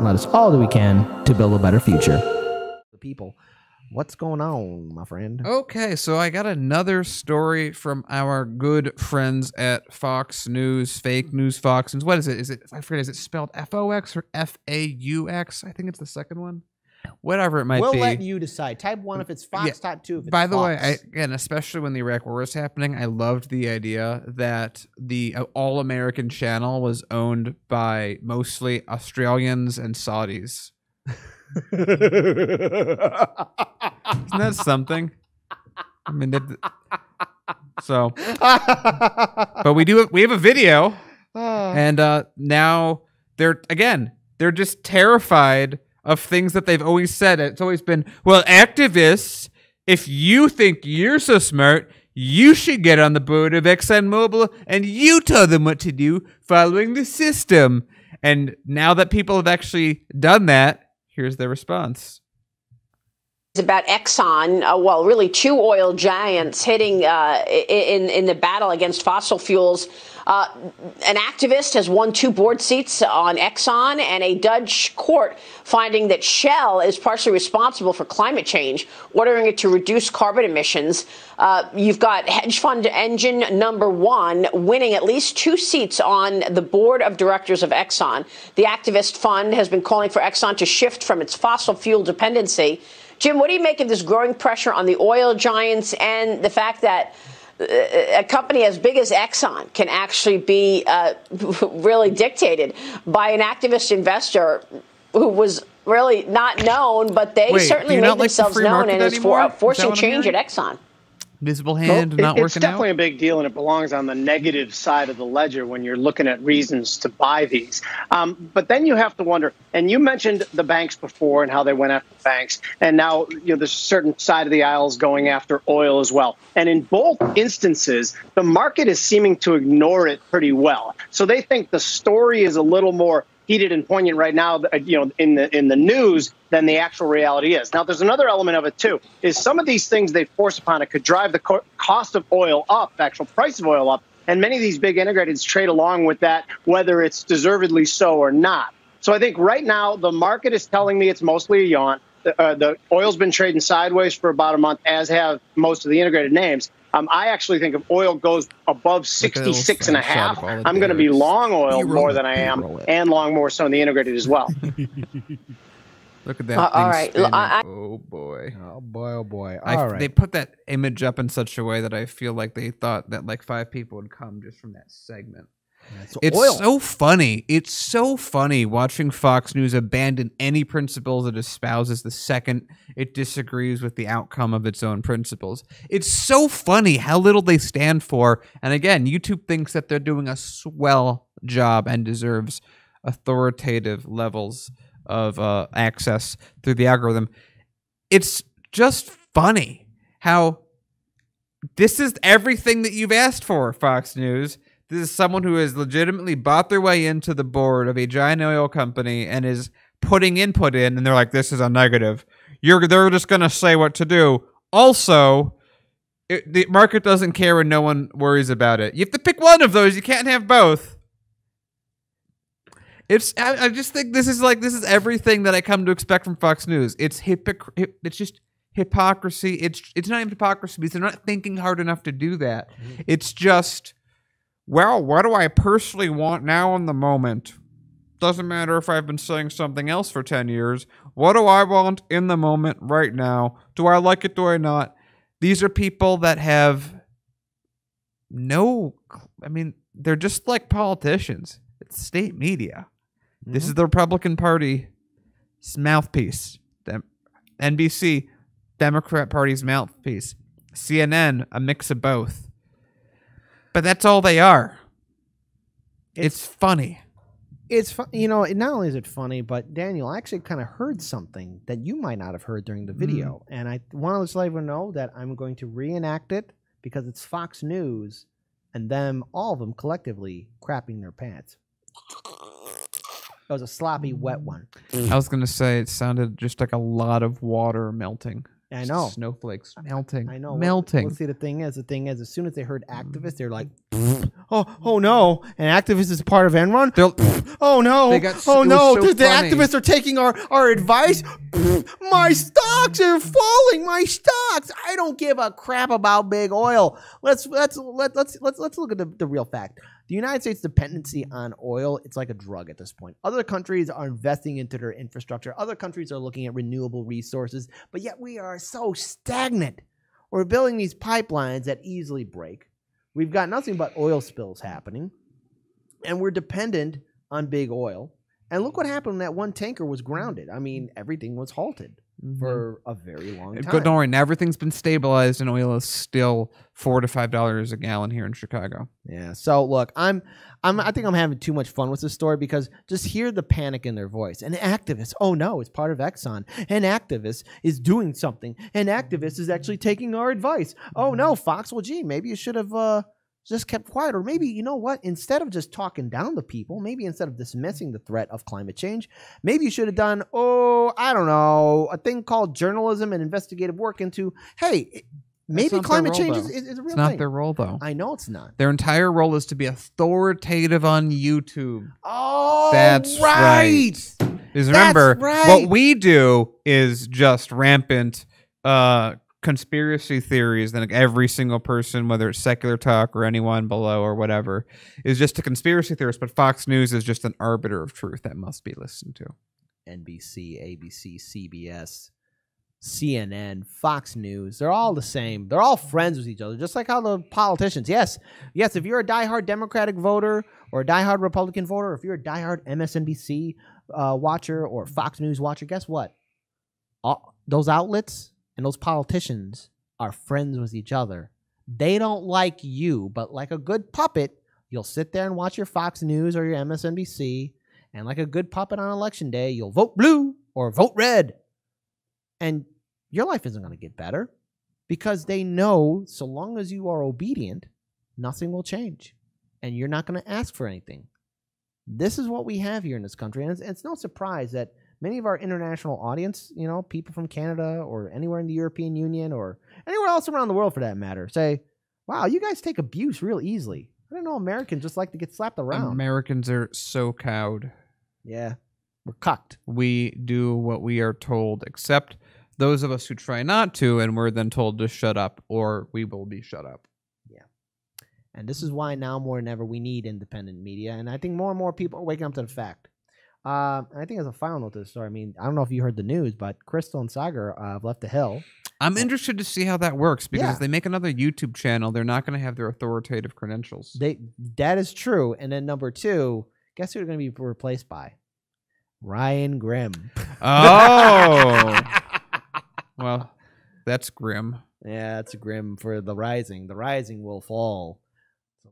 let us all do we can to build a better future. The people, what's going on, my friend? Okay, so I got another story from our good friends at Fox News, fake news Fox News. What is it? I forget, is it spelled F-O-X or F-A-U-X? I think it's the second one. Whatever it might be. We'll let you decide. Type 1 if it's Fox, type 2 if it's By the Fox. way, again, especially when the Iraq War was happening, I loved the idea that the all-American channel was owned by mostly Australians and Saudis. Isn't that something? I mean, but we have a video, and now they're just terrified of things that they've always said. It's always been, well, activists, if you think you're so smart, you should get on the board of ExxonMobil and you tell them what to do following the system. And now that people have actually done that, here's their response. It's about Exxon, well, really two oil giants hitting in the battle against fossil fuels. An activist has won 2 board seats on Exxon, and a Dutch court finding that Shell is partially responsible for climate change, ordering it to reduce carbon emissions. You've got hedge fund engine number 1 winning at least 2 seats on the board of directors of Exxon. The activist fund has been calling for Exxon to shift from its fossil fuel dependency. Jim, what do you make of this growing pressure on the oil giants and the fact that a company as big as Exxon can actually be really dictated by an activist investor who was really not known, but they certainly made themselves known and is forcing change at Exxon? Visible hand not working out? It's definitely a big deal, and it belongs on the negative side of the ledger when you're looking at reasons to buy these. But then you have to wonder, and you mentioned the banks before and how they went after banks, and now there's a certain side of the aisles going after oil as well. And in both instances, the market is seeming to ignore it pretty well. So they think the story is a little more heated and poignant right now, in the news than the actual reality is. Now, there's another element of it, too, is some of these things they force upon it could drive the cost of oil up, the actual price of oil up, and many of these big integrateds trade along with that, whether it's deservedly so or not. So I think right now the market is telling me it's mostly a yawn. The oil's been trading sideways for about a month, as have most of the integrated names. I actually think if oil goes above 66.5, I'm going to be long oil more than I am, and long more so in the integrated as well. Look at that. All right. Oh, boy. Oh, boy, oh, boy. All right. They put that image up in such a way that I feel like they thought that like 5 people would come just from that segment. It's so funny. It's so funny watching Fox News abandon any principles it espouses the second it disagrees with the outcome of its own principles. It's so funny how little they stand for. And again, YouTube thinks that they're doing a swell job and deserves authoritative levels of access through the algorithm. It's just funny how this is everything that you've asked for, Fox News. This is someone who has legitimately bought their way into the board of a giant oil company and is putting input in, and they're like, this is a negative. They're just going to say what to do. Also, the market doesn't care and no one worries about it. You have to pick one of those. You can't have both. I just think this is everything that I come to expect from Fox News. It's just hypocrisy. It's not even hypocrisy because they're not thinking hard enough to do that. It's just, well, what do I personally want now in the moment? Doesn't matter if I've been saying something else for 10 years. What do I want in the moment right now? Do I like it? Do I not? These are people that have they're just like politicians. It's state media. This is the Republican Party's mouthpiece. NBC, Democrat Party's mouthpiece. CNN, a mix of both. But that's all they are. It's funny. It's fun. Not only is it funny, but Daniel, I actually kind of heard something that you might not have heard during the video. And I want to let everyone know that I'm going to reenact it because it's Fox News and all of them collectively crapping their pants. That was a sloppy, wet one. I was going to say it sounded just like a lot of water melting. I know. Snowflakes melting. I know. Melting. Well, see, the thing is, as soon as they heard activists, they're like, oh no, an activist is part of Enron. Oh no, the activists are taking our advice. My stocks are falling. My stocks. I don't give a crap about big oil. Let's look at the real fact. The United States' dependency on oil, it's like a drug at this point. Other countries are investing into their infrastructure. Other countries are looking at renewable resources, but yet we are so stagnant. We're building these pipelines that easily break. We've got nothing but oil spills happening, and we're dependent on big oil. And look what happened when that one tanker was grounded. I mean, everything was halted for a very long time. Don't worry, everything's been stabilized, and oil is still $4 to $5 a gallon here in Chicago. Yeah. So look, I think I'm having too much fun with this story because just hear the panic in their voice. An activist, oh no, it's part of Exxon. An activist is doing something. An activist is actually taking our advice. Oh no, Fox. Well, gee, maybe you should have just kept quiet. Or maybe, you know what? Instead of just talking down to people, maybe instead of dismissing the threat of climate change, maybe you should have done, I don't know, a thing called journalism and investigative work into, hey, maybe climate change is a real thing. It's not their role, though. I know it's not. Their entire role is to be authoritative on YouTube. Oh, that's right. Because remember, what we do is just rampant conspiracy theories. Then every single person, whether it's Secular Talk or anyone below or whatever, is just a conspiracy theorist. But Fox News is just an arbiter of truth that must be listened to. NBC, ABC, CBS, CNN, Fox News, they're all the same. They're all friends with each other, just like how the politicians. Yes, if you're a diehard Democratic voter or a diehard Republican voter, or if you're a diehard MSNBC watcher or Fox News watcher, guess what? Those outlets and those politicians are friends with each other. They don't like you, but like a good puppet, you'll sit there and watch your Fox News or your MSNBC, and like a good puppet on election day, you'll vote blue or vote red. And your life isn't going to get better because they know so long as you are obedient, nothing will change. And you're not going to ask for anything. This is what we have here in this country. And it's no surprise that many of our international audience, you know, people from Canada or anywhere in the European Union or anywhere else around the world for that matter, say, wow, you guys take abuse real easily. I don't know, Americans just like to get slapped around. Americans are so cowed. Yeah, we're cucked. We do what we are told, except those of us who try not to, and we're then told to shut up or we will be shut up. Yeah. And this is why now more than ever we need independent media. And I think more and more people are waking up to the fact. I think as a final note to this story, I mean, I don't know if you heard the news, but Crystal and Sagar have left the Hill. I'm interested to see how that works because if they make another YouTube channel, they're not going to have their authoritative credentials. That is true. And then number two, guess who they're going to be replaced by? Ryan Grimm. Oh. Well, that's grim. Yeah, that's grim for The Rising. The Rising will fall.